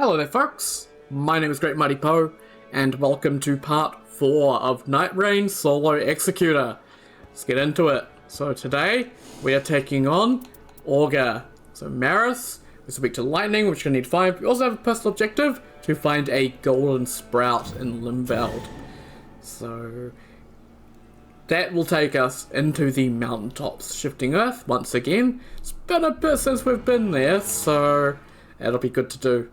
Hello there folks, my name is Great Mighty Poe, and welcome to part 4 of Nightreign Solo Executor. Let's get into it. So today, we are taking on Augur. So Maris, we speak to Lightning, which is going to need 5. We also have a personal objective to find a golden sprout in Limveld. So that will take us into the mountaintops, shifting earth once again. It's been a bit since we've been there, so that'll be good to do.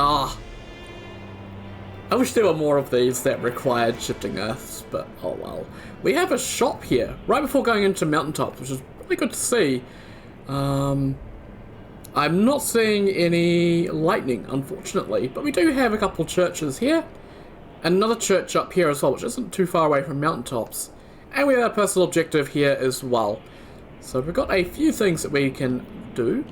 I wish there were more of these that required shifting earths, but oh well. We have a shop here, right before going into mountaintops, which is really good to see. I'm not seeing any lightning, unfortunately, but we do have a couple churches here. Another church up here as well, which isn't too far away from mountaintops. And we have a personal objective here as well. So we've got a few things that we can do.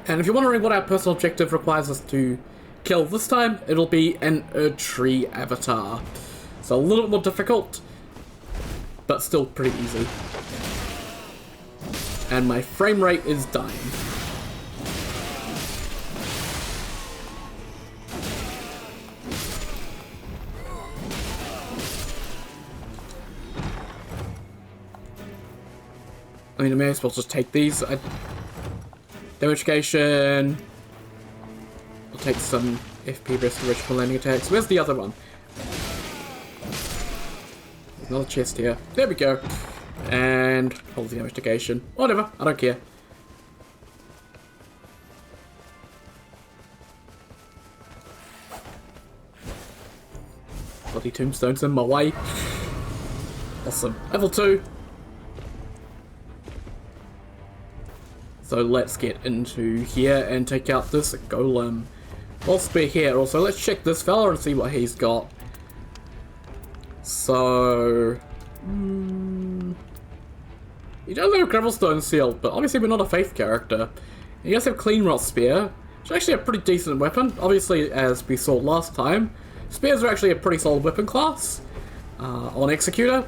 And if you're wondering what our personal objective requires us to kill this time, it'll be an Erdtree avatar. So a little bit more difficult, but still pretty easy. And my frame rate is dying. I mean, I may as well just take these. Damagegation. I'll take some FP restoration for landing attacks. Where's the other one? There's another chest here. There we go. And hold the damagegation. Whatever, I don't care. Bloody tombstones in my way. Awesome. Level 2. So let's get into here and take out this golem. Whilst we're here, also let's check this fella and see what he's got. So he does have Gravelstone Seal, but obviously we're not a faith character. He does have Clean Rot Spear, which is actually a pretty decent weapon. Obviously, as we saw last time, spears are actually a pretty solid weapon class on Executor.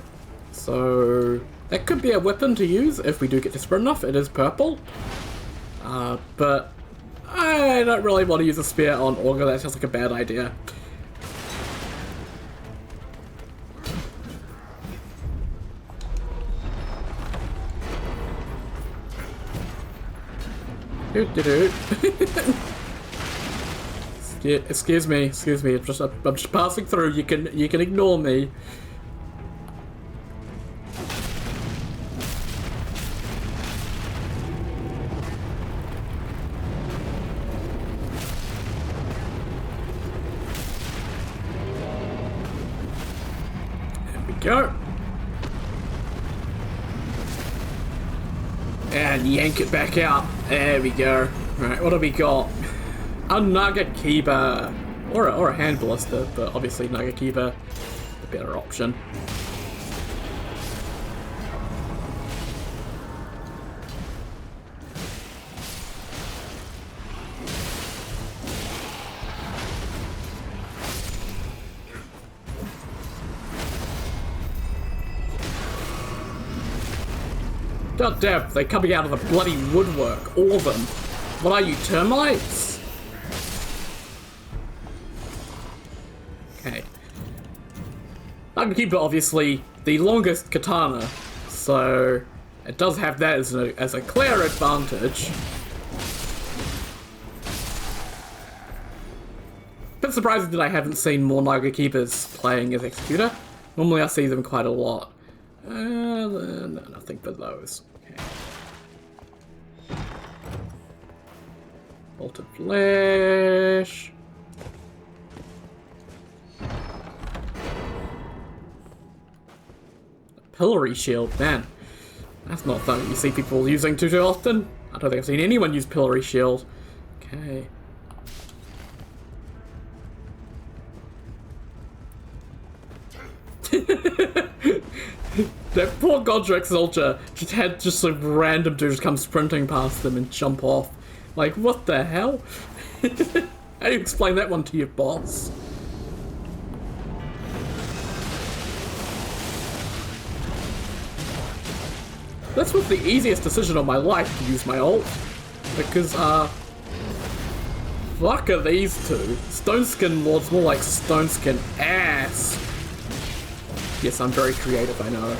So that could be a weapon to use if we do get desperate enough. It is purple. But I don't really want to use a spear on Augur. That sounds like a bad idea. Excuse me. I'm just passing through. You can ignore me. Go. And yank it back out. There we go. Alright, what have we got? A Nagakiba. Or a hand ballista, but obviously Nagakiba, the better option. God damn, they're coming out of the bloody woodwork, all of them. What are you, termites? Okay. Nagakiba, obviously, the longest katana, so it does have that as a clear advantage. Bit surprising that I haven't seen more Nagakibas playing as Executor. Normally I see them quite a lot. No, nothing but those. Okay. Bolt of Flesh. A Pillory Shield, man. That's not something you see people using too often. I don't think I've seen anyone use Pillory Shield. Okay. That poor Godric soldier just had some random dude just come sprinting past them and jump off. Like, what the hell? How do you explain that one to your boss? This was the easiest decision of my life to use my ult. Because, fuck are these two? Stoneskin Lord's more like Stoneskin ass. Yes, I'm very creative, I know.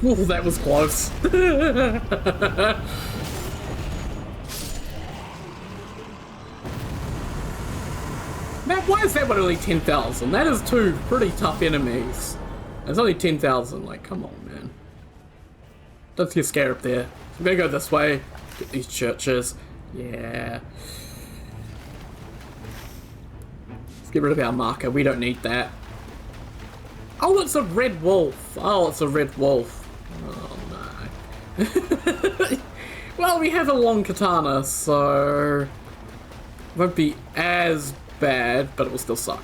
Oh, that was close. Man, why is that one only 10,000? That is two pretty tough enemies. It's only 10,000, like, come on, man. Don't get scared up there. I'm gonna go this way, get these churches. Yeah. Let's get rid of our marker, we don't need that. Oh, it's a red wolf. Oh, it's a red wolf. Oh, no. Well, we have a long katana, so it won't be as bad, but it will still suck.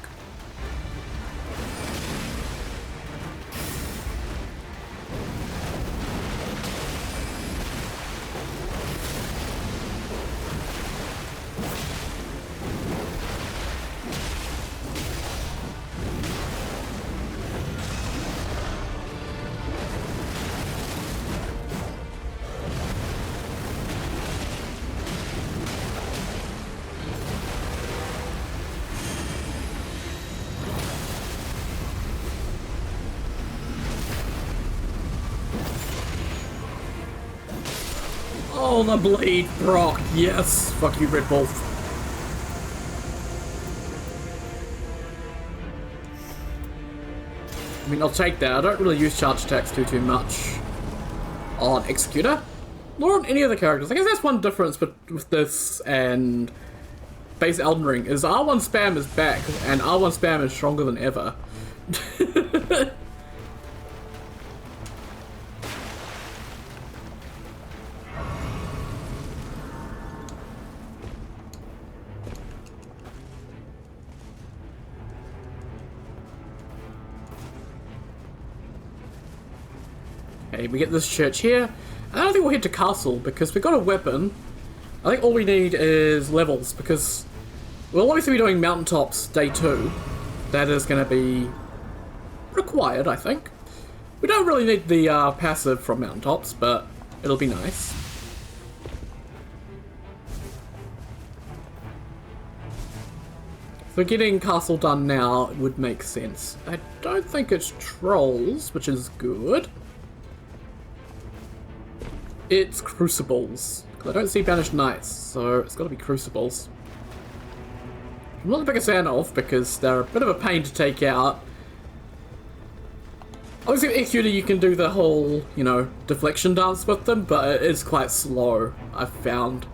Oh, the blade proc, yes! Fuck you, Red Wolf. I mean, I'll take that. I don't really use charge attacks too much on Executor, nor on any other characters. I guess that's one difference with this and base Elden Ring, is R1 spam is back, and R1 spam is stronger than ever. Okay, we get this church here. I don't think we'll head to castle because we got a weapon. I think all we need is levels because we'll obviously be doing mountaintops day 2. That is going to be required, I think. We don't really need the passive from mountaintops, but it'll be nice. So getting castle done now would make sense. I don't think it's trolls, which is good. It's crucibles. I don't see banished knights, so it's got to be crucibles. I'm not the biggest fan of because they're a bit of a pain to take out. Obviously with Executor you can do the whole, you know, deflection dance with them, but it is quite slow, I've found.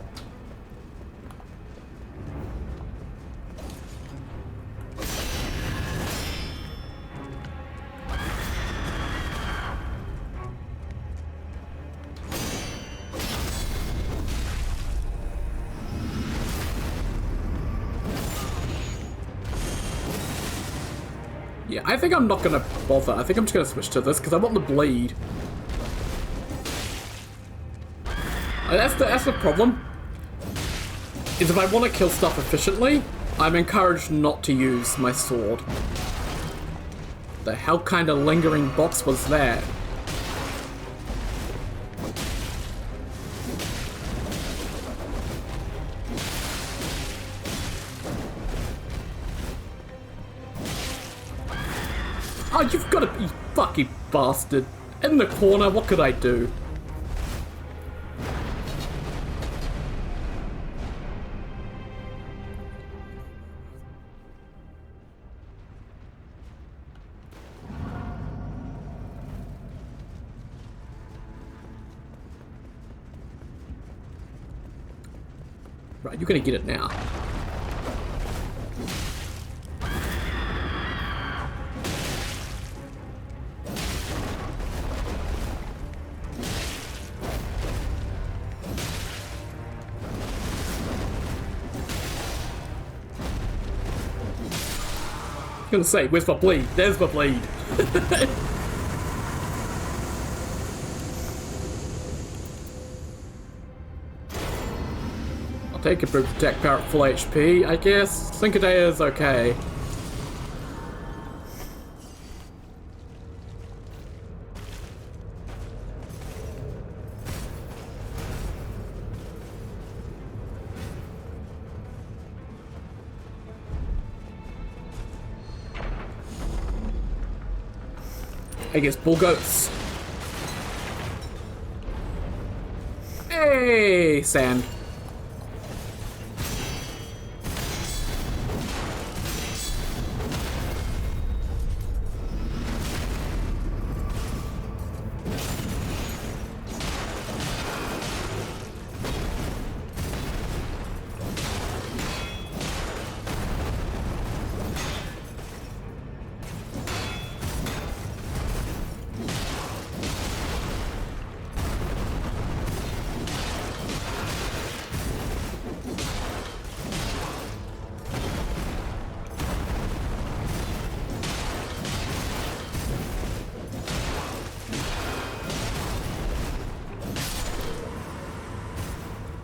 Yeah, I think I'm not gonna bother. I think I'm just gonna switch to this because I want the bleed. That's the problem. Is if I want to kill stuff efficiently, I'm encouraged not to use my sword. The hell kind of lingering box was that? Oh, you've got to be fucking bastard. In the corner, what could I do? Right, you're gonna get it now. I'm gonna say, where's my bleed? There's my bleed. I'll take a brute attack power at full HP, I guess. Syncadea is okay. I guess bull goats. Hey, sand.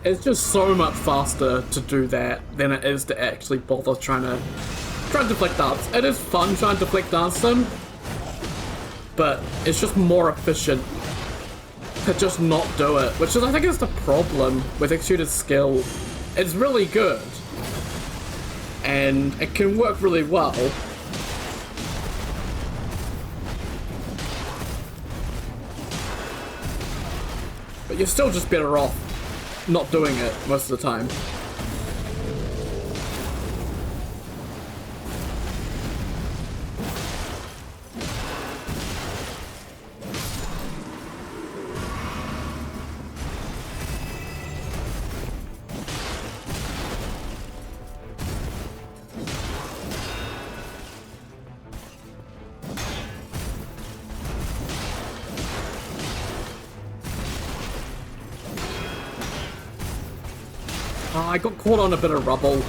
It's just so much faster to do that than it is to actually bother trying to deflect dance. It is fun trying to deflect dance them, but it's just more efficient to just not do it, which is, I think, is the problem with Executor's skill. It's really good, and it can work really well. But you're still just better off not doing it most of the time. I got caught on a bit of rubble.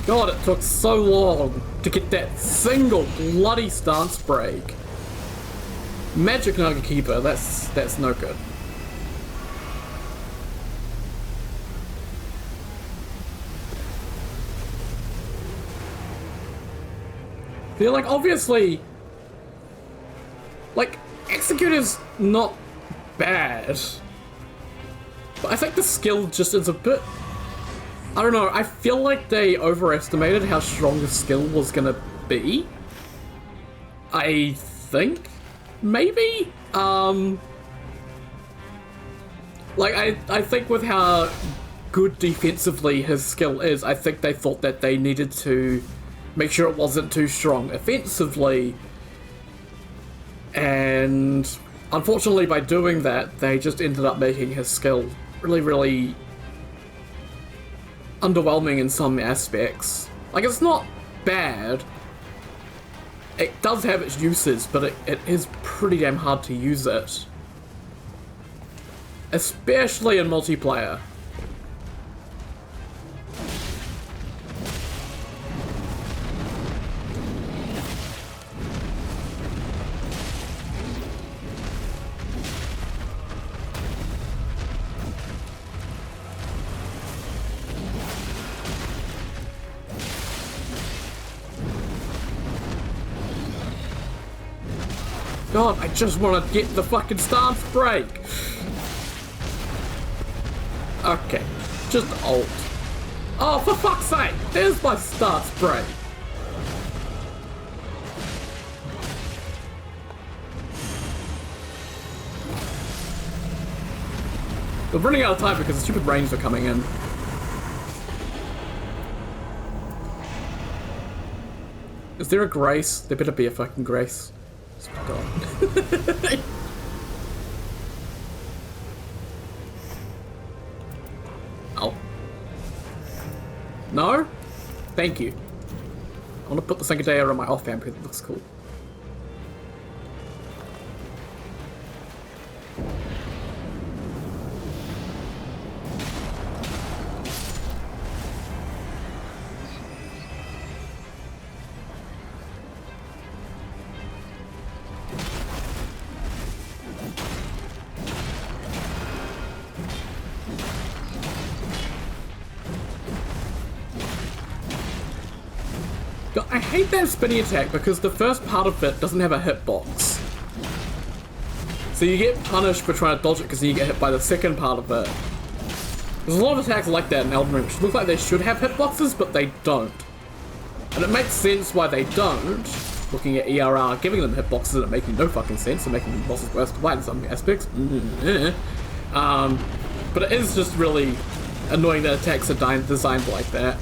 God, it took so long to get that single bloody stance break. Magic Naga Keeper, that's no good. Feel like, obviously, like, Executor's not bad, but I think the skill just is a bit, I don't know, I feel like they overestimated how strong the skill was gonna be. I think? Maybe? Like, I think with how good defensively his skill is, I think they thought that they needed to make sure it wasn't too strong offensively. And unfortunately, by doing that, they just ended up making his skill really, really underwhelming in some aspects. Like, it's not bad. It does have its uses, but it is pretty damn hard to use it. Especially in multiplayer. God, I just want to get the fucking stance break. Okay, just ult. Oh, for fuck's sake! There's my start spray. We're running out of time because the stupid rains are coming in. Is there a grace? There better be a fucking grace. God. Oh. No? Thank you. I want to put the Sangadea on my offhand because it looks cool. I hate that spinny attack because the first part of it doesn't have a hitbox. So you get punished for trying to dodge it because you get hit by the second part of it. There's a lot of attacks like that in Elden Ring which look like they should have hitboxes, but they don't. And it makes sense why they don't, looking at ERR giving them hitboxes and it making no fucking sense and making the bosses worse to fight in some aspects. But it is just really annoying that attacks are designed like that.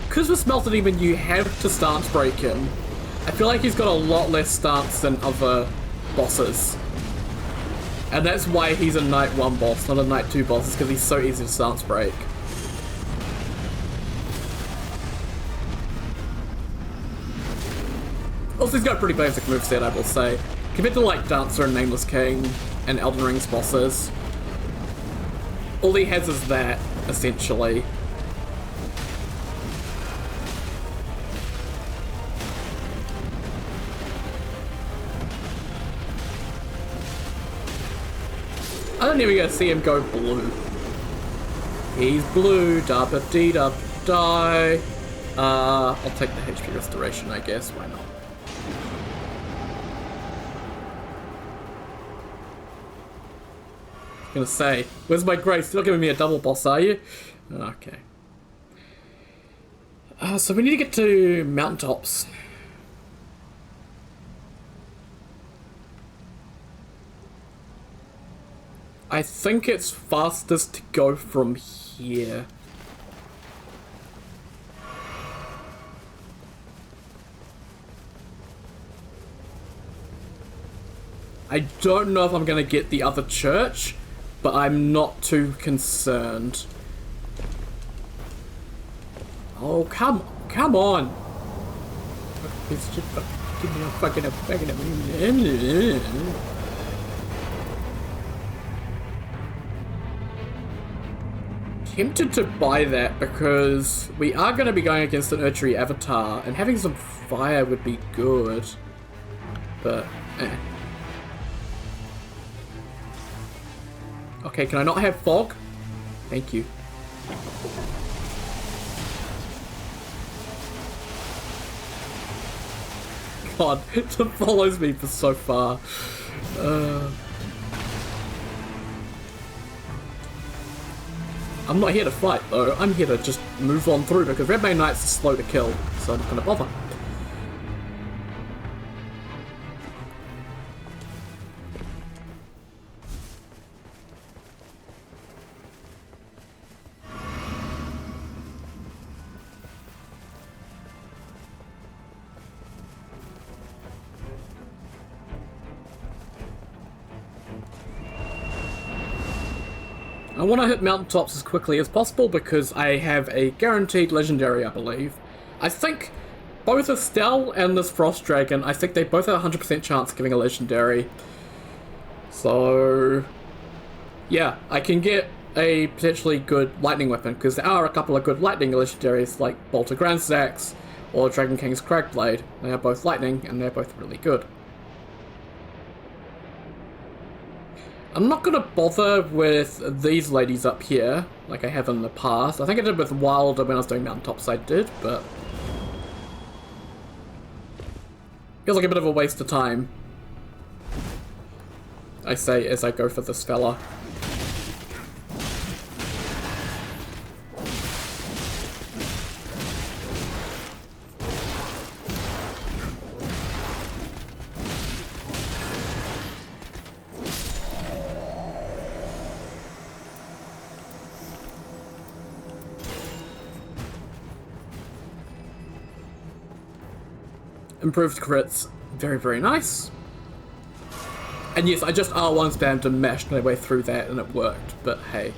Because with Smelter Demon you have to stance break him, I feel like he's got a lot less stance than other bosses. And that's why he's a Night 1 boss, not a Night 2 boss, is because he's so easy to stance break. Also, he's got a pretty basic moveset, I will say. Compared to like Dancer and Nameless King and Elden Ring's bosses, all he has is that, essentially. I don't even get to see him go blue. He's blue, da-ba-dee-da-die. I'll take the HP restoration, I guess, why not? I was gonna say, where's my grace? You're not giving me a double boss, are you? Okay. So we need to get to mountaintops. I think it's fastest to go from here. I don't know if I'm gonna get the other church, but I'm not too concerned. Oh, come on! It's just fucking tempted to buy that because we are going to be going against an Urchery avatar and having some fire would be good, but Okay, can I not have fog? Thank you. God, it follows me for so far. I'm not here to fight though, I'm here to just move on through because Red Mane Knights are slow to kill, so I'm not gonna bother. I want to hit mountaintops as quickly as possible because I have a guaranteed legendary, I believe. I think both Estelle and this Frost Dragon, I think they both have a 100% chance of giving a legendary. So, yeah, I can get a potentially good lightning weapon, because there are a couple of good lightning legendaries like Bolter Grandstax or Dragon King's Cragblade. They are both lightning and they're both really good. I'm not going to bother with these ladies up here like I have in the past. I think I did with Wilder when I was doing Mountaintops, I did, but feels like a bit of a waste of time, I say as I go for this fella. Improved crits, very, very nice. And yes, I just R1 spammed and mashed my way through that and it worked, but hey.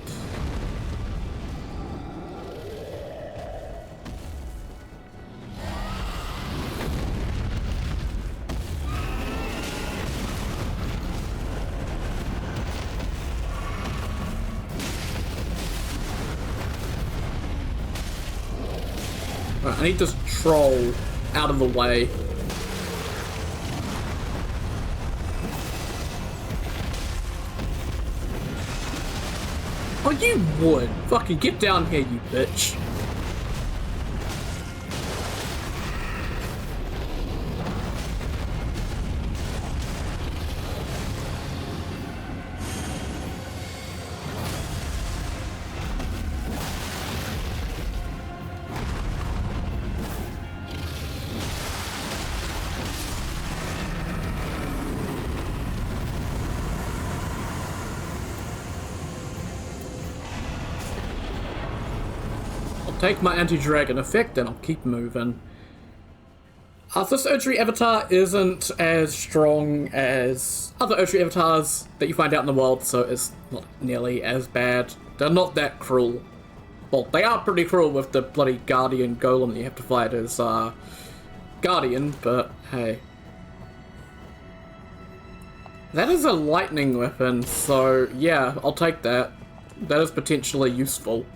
Right, I need this troll out of the way. Oh, you would! Fucking get down here, you bitch! Take my anti-dragon effect and I'll keep moving. This Erdtree avatar isn't as strong as other Erdtree avatars that you find out in the world, so it's not nearly as bad. They're not that cruel. Well, they are pretty cruel with the bloody Guardian Golem that you have to fight as Guardian, but hey. That is a lightning weapon, so yeah, I'll take that. That is potentially useful.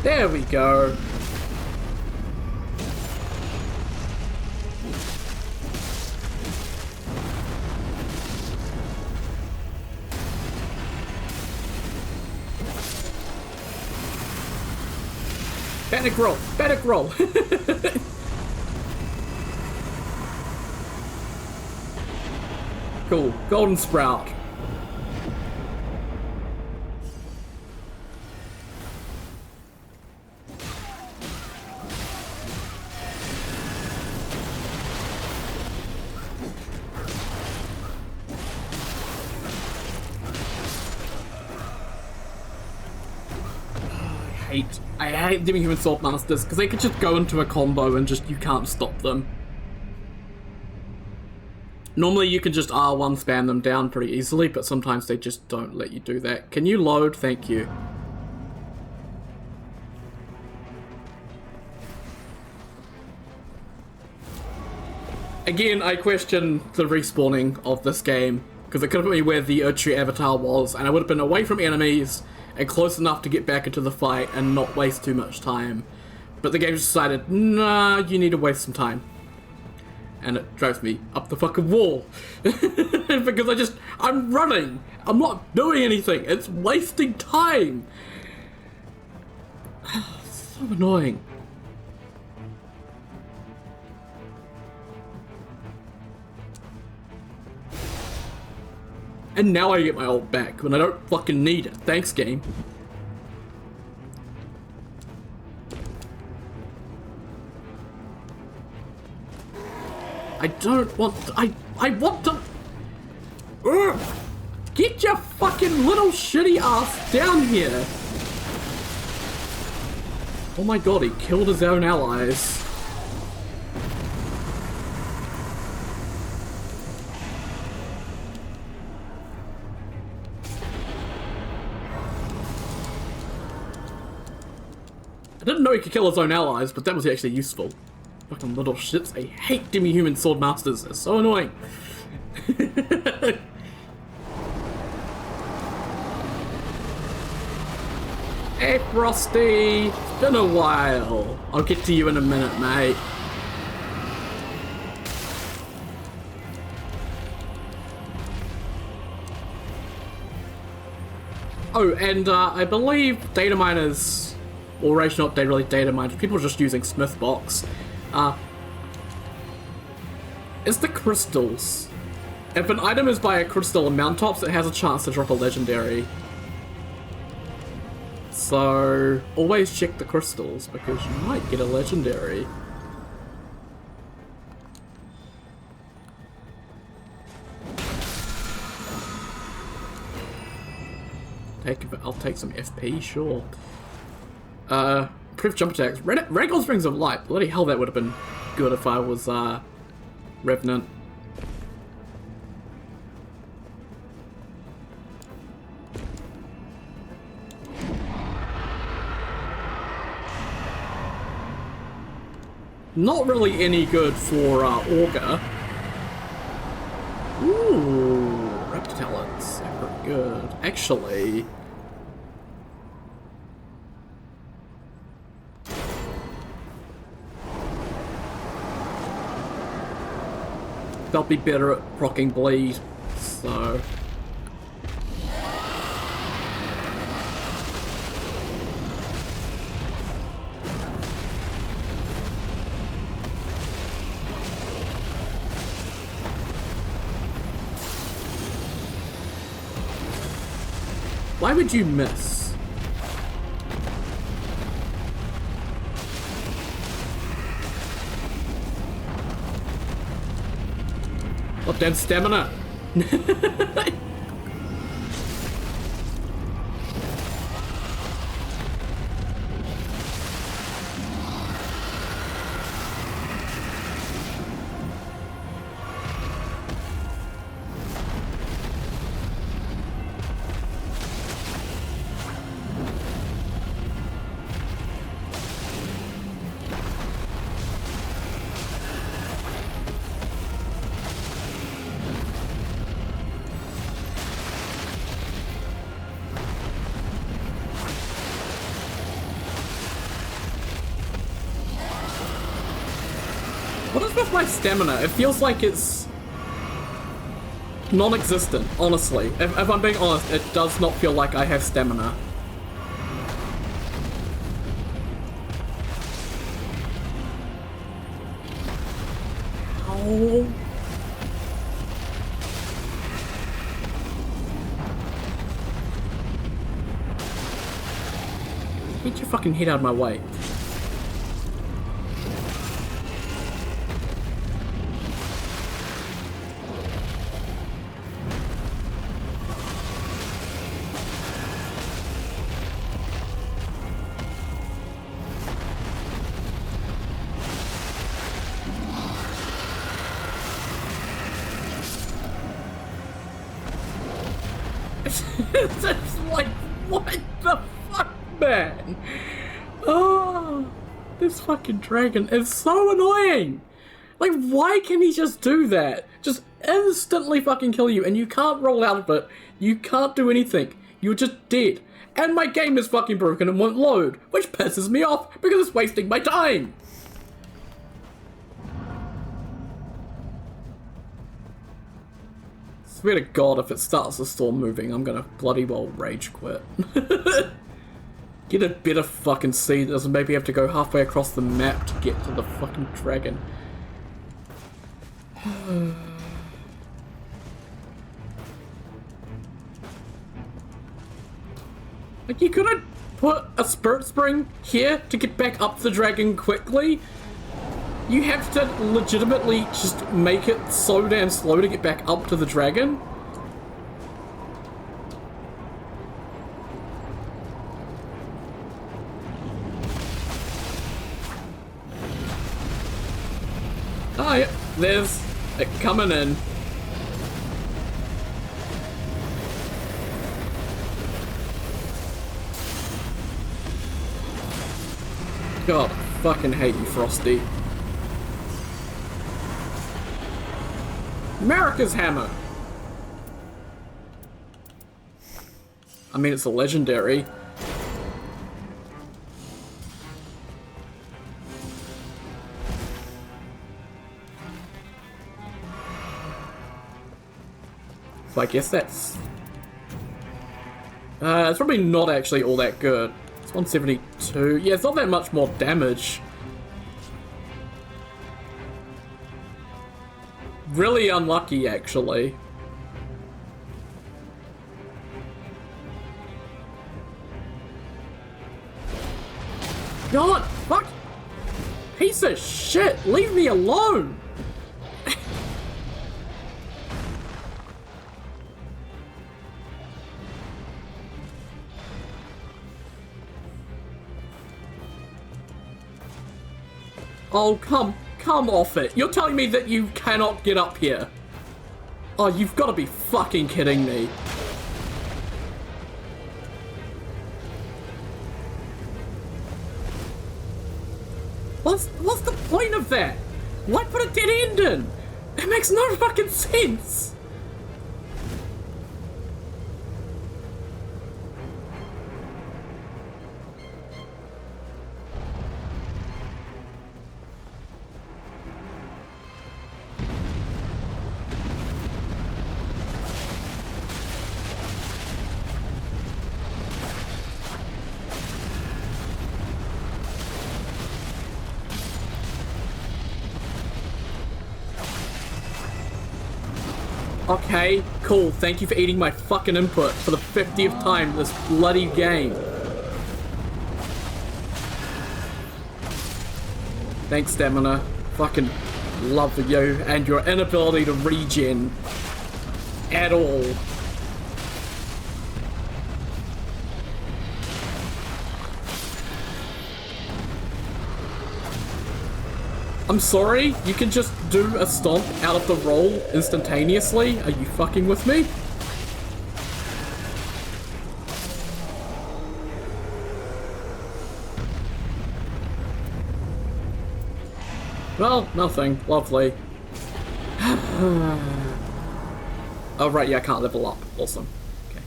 There we go. Panic roll! Panic roll! Cool. Golden Sprout. I hate Demi-Human Sword Masters because they could just go into a combo and just you can't stop them. Normally you can just R1 spam them down pretty easily, but sometimes they just don't let you do that. Can you load? Thank you. Again, I question the respawning of this game, because it could have put me where the Erdtree avatar was, and I would have been away from enemies and close enough to get back into the fight and not waste too much time. But the game just decided, nah, you need to waste some time. And it drives me up the fucking wall. Because I'm running. I'm not doing anything. It's wasting time. So annoying. And now I get my ult back when I don't fucking need it. Thanks, game. I don't want to, I want to... Ugh. Get your fucking little shitty ass down here! Oh my god, he killed his own allies. I didn't know he could kill his own allies, but that was actually useful. Fucking little shits. I hate demi-human sword masters. They're so annoying. Hey, Frosty. It's been a while. I'll get to you in a minute, mate. Oh, and I believe data miners... Or actually not really data miners, people are just using Smithbox. It's the crystals. If an item is by a crystal in Mount Tops, it has a chance to drop a legendary. So, always check the crystals, because you might get a legendary. I'll take some FP, sure. Proof jump attacks. Ragdoll's Rings of Light. Bloody hell, that would have been good if I was, Revenant. Not really any good for, Augur. Ooh, Raptor Talents. They're pretty good. Actually... they'll be better at proccing bleed, so... Why would you miss? What damn stamina? What is with my stamina? It feels like it's non-existent, honestly. If I'm being honest, it does not feel like I have stamina. Oh. Get your fucking head out of my way. It's like, what the fuck, man? Oh, this fucking dragon is so annoying. Like, why can he just do that? Just instantly fucking kill you, and you can't roll out of it. You can't do anything. You're just dead. And my game is fucking broken and won't load, which pisses me off because it's wasting my time. Swear to God, if it starts the storm moving, I'm gonna bloody well rage quit. Get a better fucking seed, doesn't maybe have to go halfway across the map to get to the fucking dragon. Like, you couldn't put a spirit spring here to get back up the dragon quickly? You have to legitimately just make it so damn slow to get back up to the dragon. Oh, yeah, there's it coming in. God, I fucking hate you, Frosty. America's hammer. I mean, it's a legendary. So I guess that's... it's probably not actually all that good. It's 172. Yeah, it's not that much more damage. Really unlucky, actually. God, fuck! Piece of shit! Leave me alone! Oh, come off it. You're telling me that you cannot get up here. Oh, you've got to be fucking kidding me. What's the point of that? Why put a dead end in? It makes no fucking sense. Okay, cool. Thank you for eating my fucking input for the 50th time this bloody game. Thanks, Stamina. Fucking love you and your inability to regen at all. I'm sorry, you can just do a stomp out of the roll instantaneously? Are you fucking with me? Well, nothing. Lovely. Oh, right, yeah, I can't level up. Awesome. Okay.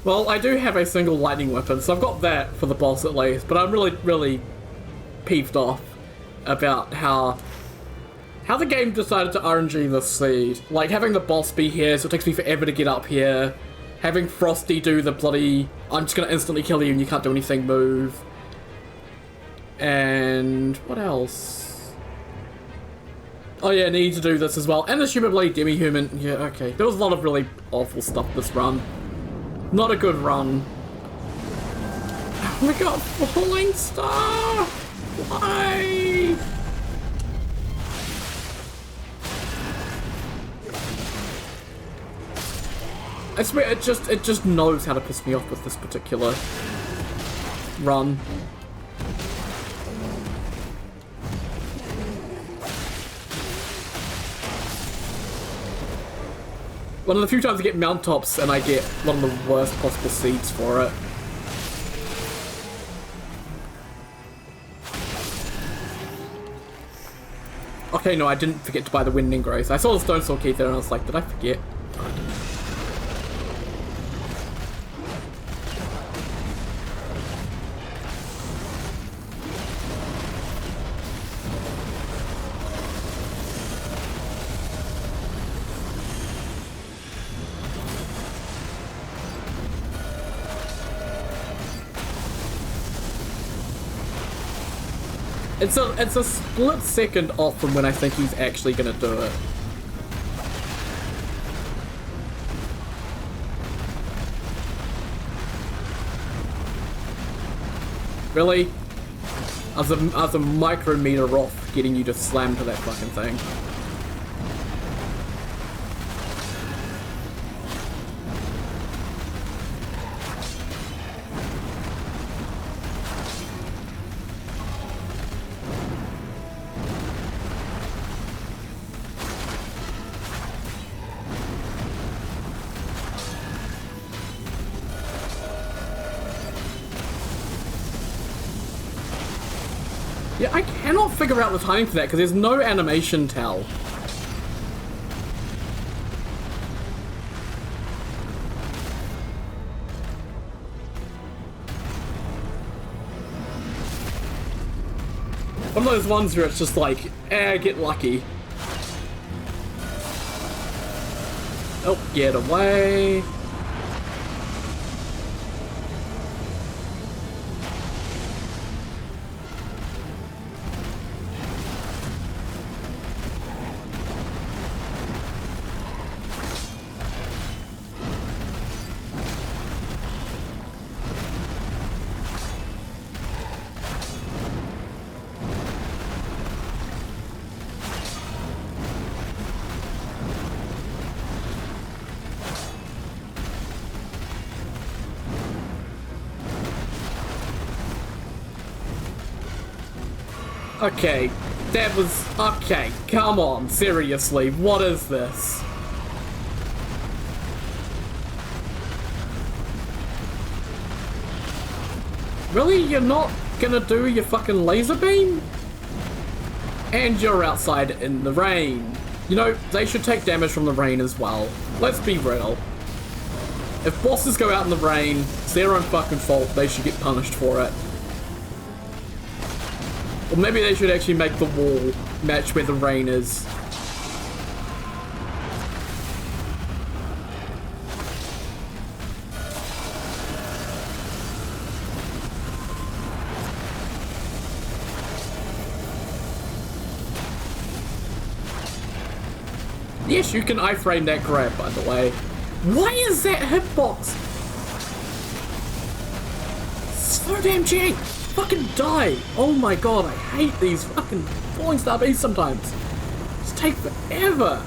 Well, I do have a single lightning weapon, so I've got that for the boss at least, but I'm really peeved off about how the game decided to RNG this seed. Like, having the boss be here, so it takes me forever to get up here. Having Frosty do the bloody, I'm just gonna instantly kill you and you can't do anything move. And what else? Oh yeah, need to do this as well. And assumably demi-human. Yeah, okay. There was a lot of really awful stuff this run. Not a good run. Oh my god, falling star! Why? I swear, it just knows how to piss me off with this particular run. One of the few times I get mount tops and I get one of the worst possible seeds for it. Okay, no, I didn't forget to buy the Winding Grace. I saw the Stone Sword Key there and I was like, did I forget? It's a split second off from when I think he's actually gonna do it. Really? I was a micrometer off getting you to slam to that fucking thing. Yeah, I cannot figure out the timing for that because there's no animation tell. One of those ones where it's just like, get lucky. Oh, get away. Okay, that was... Okay, come on, seriously, what is this? Really? You're not gonna do your fucking laser beam? And you're outside in the rain. You know, they should take damage from the rain as well. Let's be real. If bosses go out in the rain, it's their own fucking fault, they should get punished for it. Or maybe they should actually make the wall match where the rain is. Yes, you can iframe that grab, by the way. Why is that hitbox so damn cheap? Fucking die! Oh my god, I hate these fucking falling star beasts sometimes. Just take forever.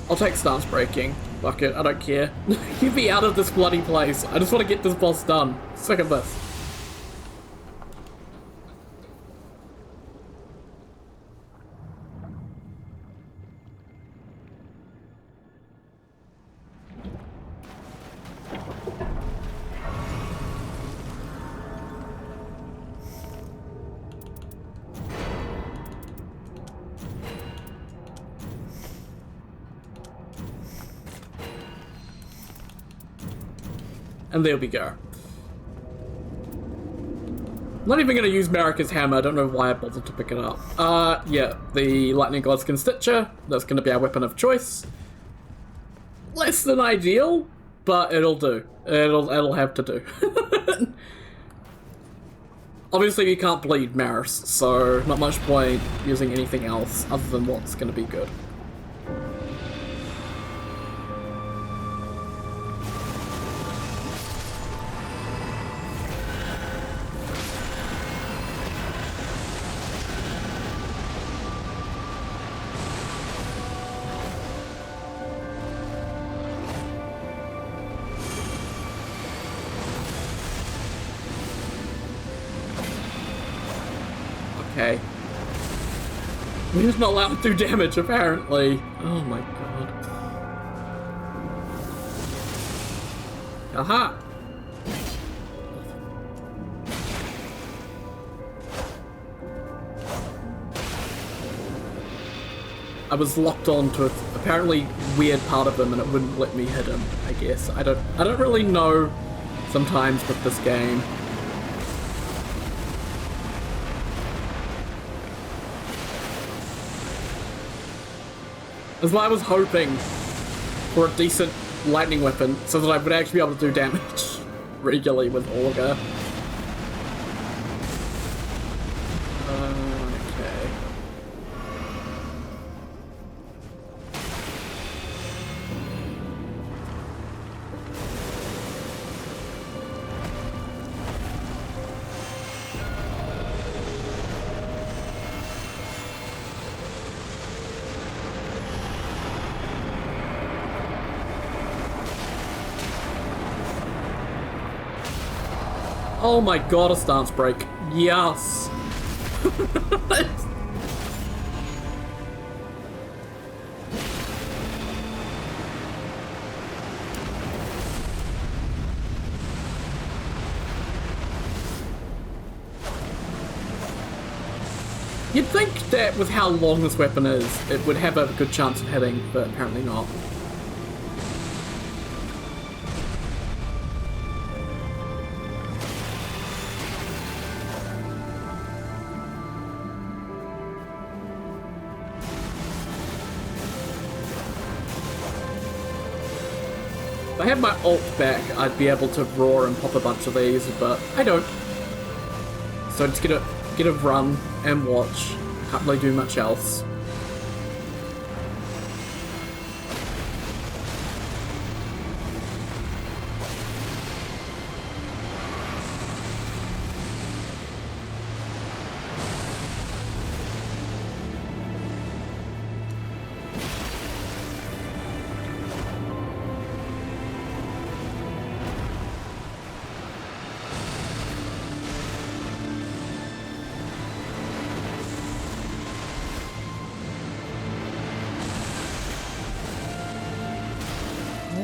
I'll take stance breaking. Fuck it, I don't care. Get me out of this bloody place. I just want to get this boss done. Sick of this. And there we go. I'm not even going to use Marika's hammer. I don't know why I bothered to pick it up. Yeah, the Lightning Godskin Stitcher. That's going to be our weapon of choice. Less than ideal, but it'll do. It'll have to do. Obviously, you can't bleed Maris, so not much point using anything else other than what's going to be good. Okay. We're just not allowed to do damage, apparently. Oh my god. Aha! I was locked onto a apparently weird part of him and it wouldn't let me hit him, I guess. I don't really know sometimes with this game. That's why I was hoping for a decent lightning weapon so that I would actually be able to do damage regularly with Augur. Okay. Oh my god, a stance break. Yes. You'd think that with how long this weapon is, it would have a good chance of hitting, but apparently not. If I had my ult back, I'd be able to roar and pop a bunch of these, but I don't. So just get a run and watch. Can't really do much else.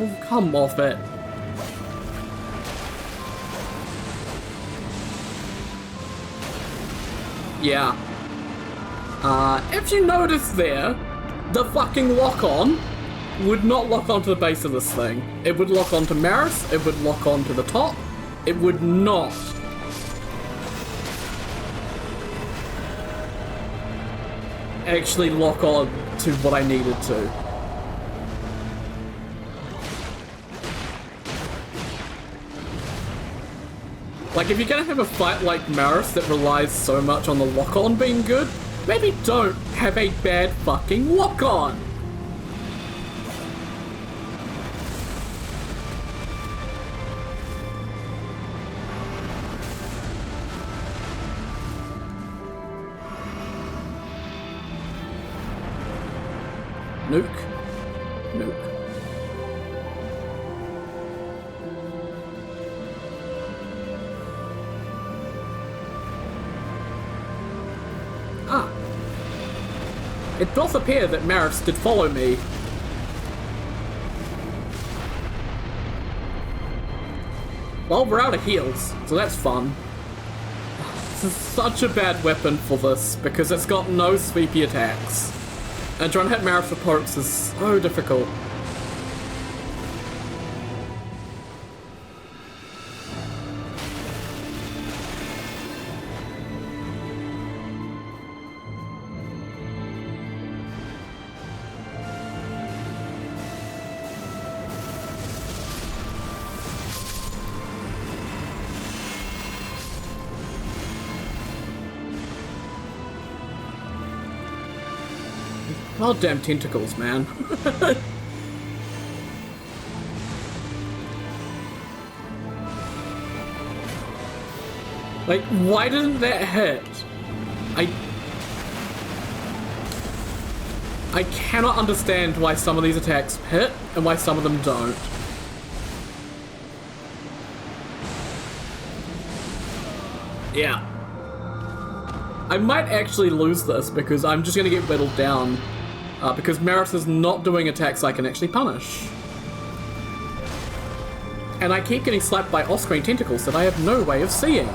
Oh, come off it. Yeah. If you notice there, the fucking lock-on would not lock onto the base of this thing. It would lock onto Maris, it would lock onto the top, it would not. Actually lock on to what I needed to. Like, if you're gonna have a fight like Maris that relies so much on the lock-on being good, maybe don't have a bad fucking lock-on! Nuke. Nuke. It doth appear that Maris did follow me. Well, we're out of heals, so that's fun. This is such a bad weapon for this, because it's got no sweepy attacks. And trying to hit Maris with pokes is so difficult. Goddamn tentacles, man. Like, why didn't that hit? I cannot understand why some of these attacks hit and why some of them don't. Yeah. I might actually lose this because I'm just gonna get whittled down. Because Maris is not doing attacks I can actually punish. And I keep getting slapped by off-screen tentacles that I have no way of seeing.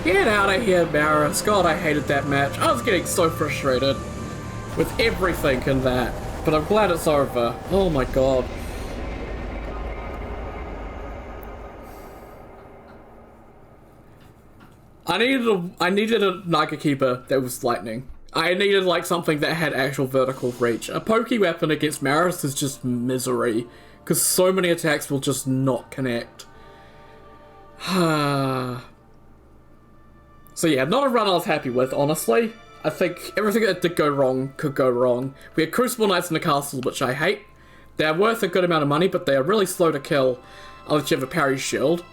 Get out of here, Maris. God, I hated that match. I was getting so frustrated with everything in that. But I'm glad it's over. Oh my god. I needed a Naga Keeper that was lightning. I needed like something that had actual vertical reach. A pokey weapon against Maris is just misery, because so many attacks will just not connect. So yeah, not a run I was happy with, honestly. I think everything that did go wrong could go wrong. We had Crucible Knights in the castle, which I hate. They're worth a good amount of money, but they are really slow to kill unless you have a parry shield.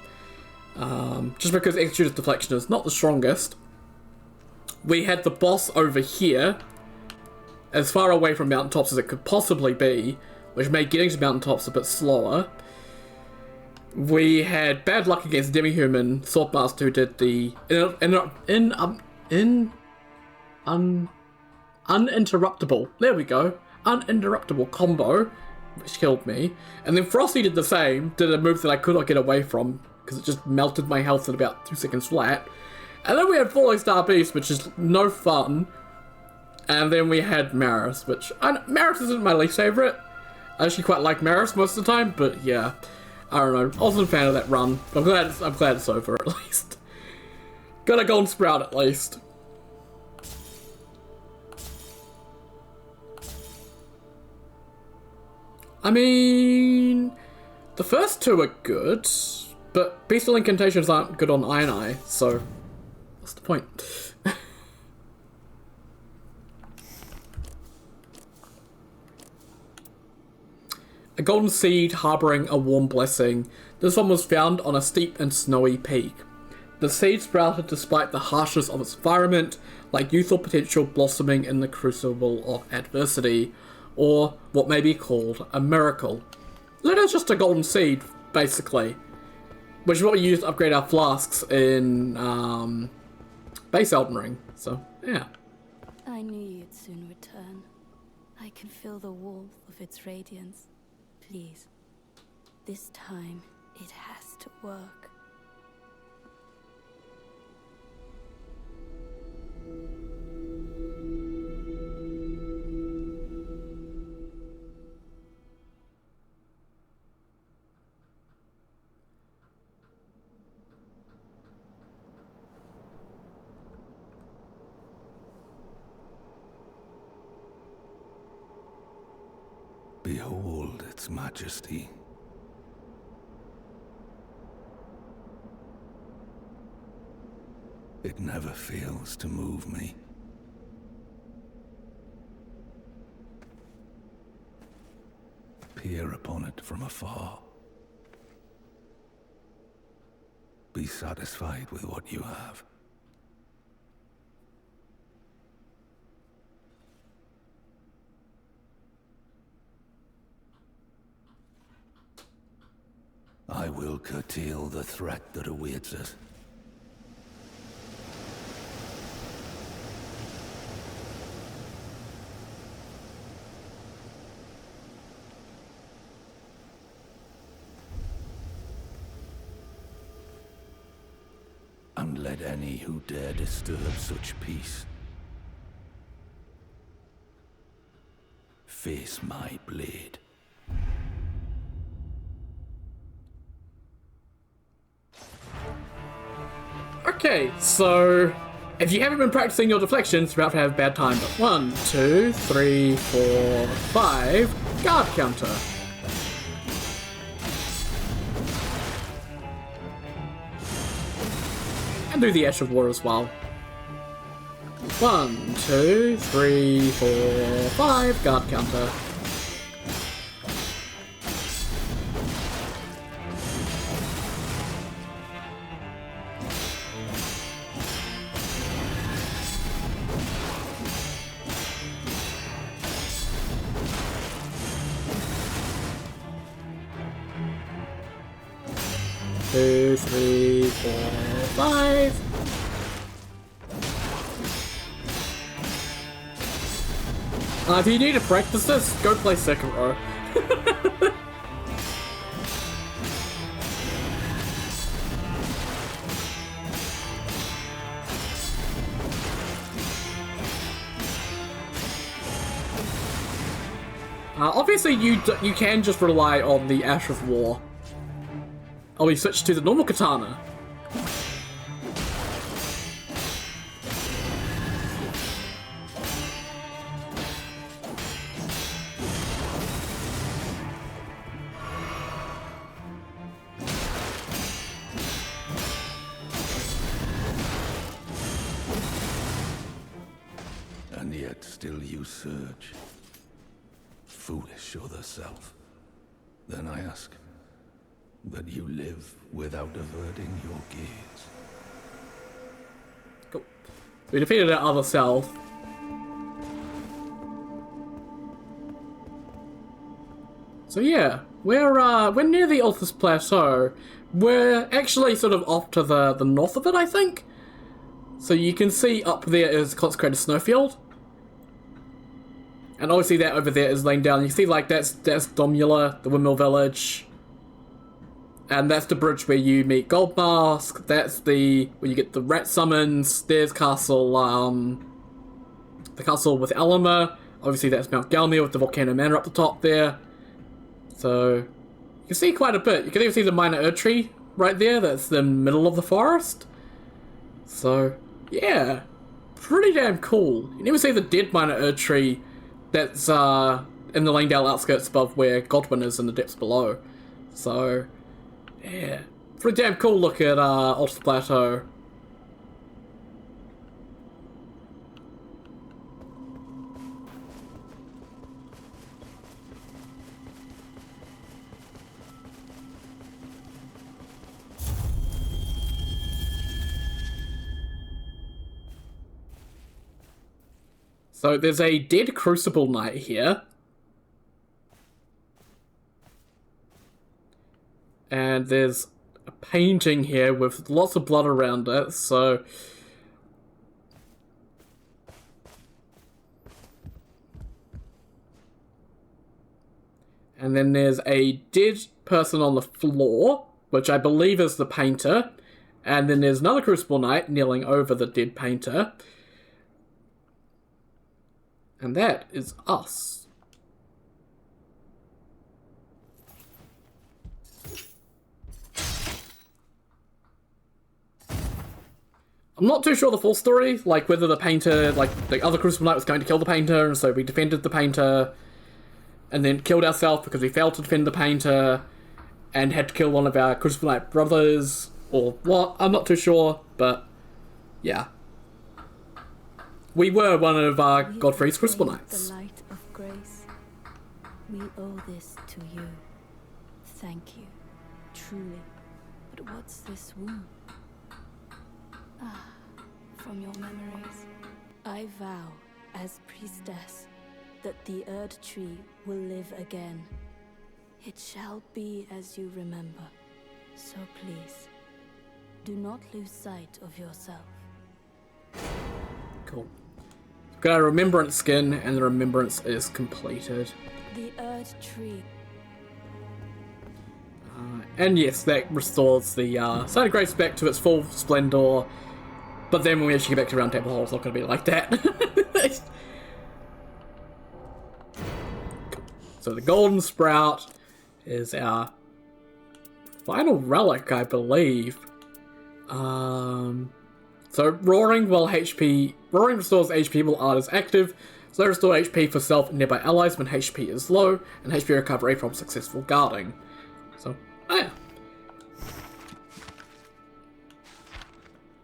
Just because Executor's deflection is not the strongest. we had the boss over here, as far away from mountaintops as it could possibly be, which made getting to mountaintops a bit slower. We had bad luck against Demi-Human Swordmaster, who did the uninterruptible. There we go, uninterruptible combo, which killed me. And then Frosty did the same, did a move that I could not get away from because it just melted my health in about 2 seconds flat. And then we had Falling Star Beast, which is no fun. And then we had Maris, which Maris isn't my least favorite. I actually quite like Maris most of the time, but yeah. I don't know. I wasn't a fan of that run. But I'm glad it's over at least. Got a golden sprout at least. I mean, the first two are good, but Beastly Incantations aren't good on Iron Eye, so what's the point? A golden seed harboring a warm blessing. This one was found on a steep and snowy peak. The seed sprouted despite the harshness of its environment, like youthful potential blossoming in the crucible of adversity, or what may be called a miracle. It is just a golden seed, basically, which is what we use to upgrade our flasks in base Elden Ring. So yeah. I knew you'd soon return. I can feel the warmth of its radiance. Please, this time it has to work. Behold its majesty. It never fails to move me. Peer upon it from afar. Be satisfied with what you have. I will curtail the threat that awaits us. And let any who dare disturb such peace face my blade. Okay, so if you haven't been practicing your deflections, you're about to have a bad time. But 1, 2, 3, 4, 5, guard counter. And do the Ash of War as well. 1, 2, 3, 4, 5, guard counter. Two, three, four, five. If you need to practice this, go play Sekiro. Obviously, you can just rely on the Ash of War. Oh, we switched to the normal katana. And yet still you surge. Foolish other self. Then I ask, that you live without averting your gaze. Cool. We defeated our other self. So yeah, we're near the Altus Plateau. We're actually sort of off to the north of it, I think. So you can see up there is consecrated snowfield. And obviously that over there is laying down. You see like that's Domula, the windmill village. And that's the bridge where you meet Goldmask. That's where you get the rat summons. There's castle, the castle with Alima. Obviously that's Mount Galmir with the Volcano Manor up the top there. So you can see quite a bit. You can even see the minor Erdtree right there. That's the middle of the forest. So yeah, pretty damn cool. You never see the dead minor Erdtree that's in the Langdale outskirts above where Godwin is in the depths below. So yeah, pretty damn cool look at Altus Plateau. So there's a dead Crucible Knight here. And there's a painting here with lots of blood around it, so... And then there's a dead person on the floor, which I believe is the painter. And then there's another Crucible Knight kneeling over the dead painter. And that is us. I'm not too sure the full story, like whether the painter, like the other Crucible Knight was going to kill the painter, and so we defended the painter, and then killed ourselves because we failed to defend the painter, and had to kill one of our Crucible Knight brothers, or what, I'm not too sure, but yeah. We were one of Godfrey's Crucible Knights. The light of grace. We owe this to you. Thank you, truly. But what's this wound? Ah, from your memories. I vow, as priestess, that the Erdtree will live again. It shall be as you remember. So please, do not lose sight of yourself. Cool. Got a remembrance skin, and the remembrance is completed. The Erdtree. And yes, that restores the Side of Grace back to its full splendor. But then when we actually get back to Round Table Hall, it's not going to be like that. So the Golden Sprout is our final relic, I believe. So Roaring restores HP while Art is active. So they restore HP for self and nearby allies when HP is low, and HP recovery from successful guarding. So, yeah.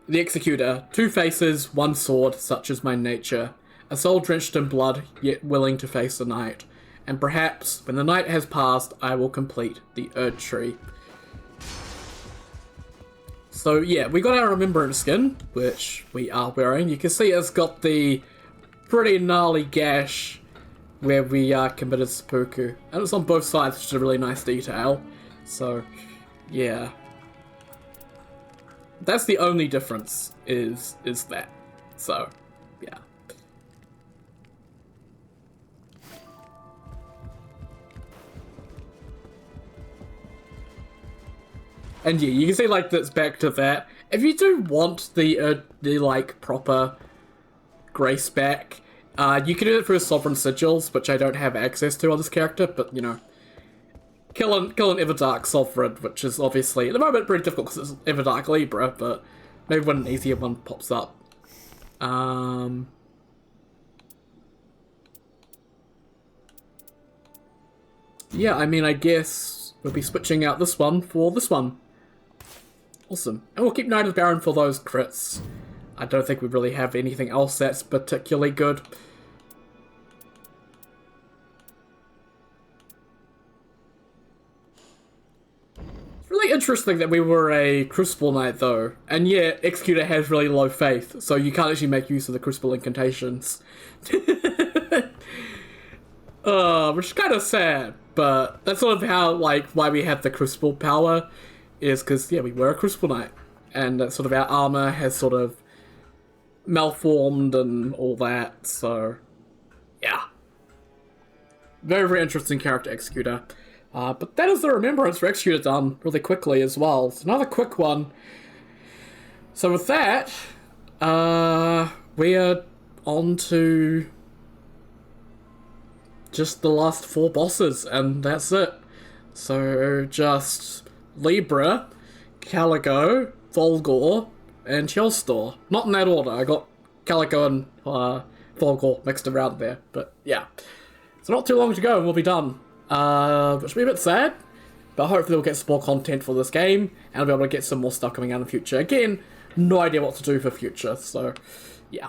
The Executor. 2 faces, 1 sword, such is my nature. A soul drenched in blood, yet willing to face the night. And perhaps, when the night has passed, I will complete the Erdtree. So yeah, we got our Remembrance skin, which we are wearing. You can see it's got the pretty gnarly gash where we committed seppuku. And it's on both sides, which is a really nice detail. So, yeah. That's the only difference, is that. So, yeah. And yeah, you can see like that's back to that. If you do want the like proper grace back, you can do it through Sovereign Sigils, which I don't have access to on this character, but you know, kill an Everdark Sovereign, which is obviously at the moment pretty difficult because it's Everdark Libra, but maybe when an easier one pops up. Yeah, I mean, I guess we'll be switching out this one for this one. Awesome. And we'll keep Knight of the Baron for those crits. I don't think we really have anything else that's particularly good. It's really really interesting that we were a Crucible Knight, though. And yeah, Executor has really low faith, so you can't actually make use of the Crucible incantations. Which is kind of sad, but that's sort of how, like, why we have the Crucible power, is because, yeah, we were a Crucible Knight. And that sort of our armor has sort of malformed and all that, so yeah. Very, very interesting character, Executor. But that is the remembrance for Executor done really quickly as well. It's another quick one. So with that, we are on to just the last 4 bosses, and that's it. So just Libra, Calico, Volgor, and Chelstor. Not in that order. I got Calico and Volgor mixed around there, but yeah. So not too long to go and we'll be done. Which will be a bit sad, but hopefully we'll get some more content for this game, and I'll be able to get some more stuff coming out in the future. Again, no idea what to do for future, so yeah.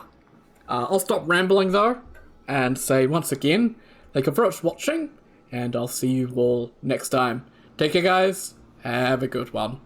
I'll stop rambling though, and say once again, thank you very much for watching, and I'll see you all next time. Take care guys, have a good one.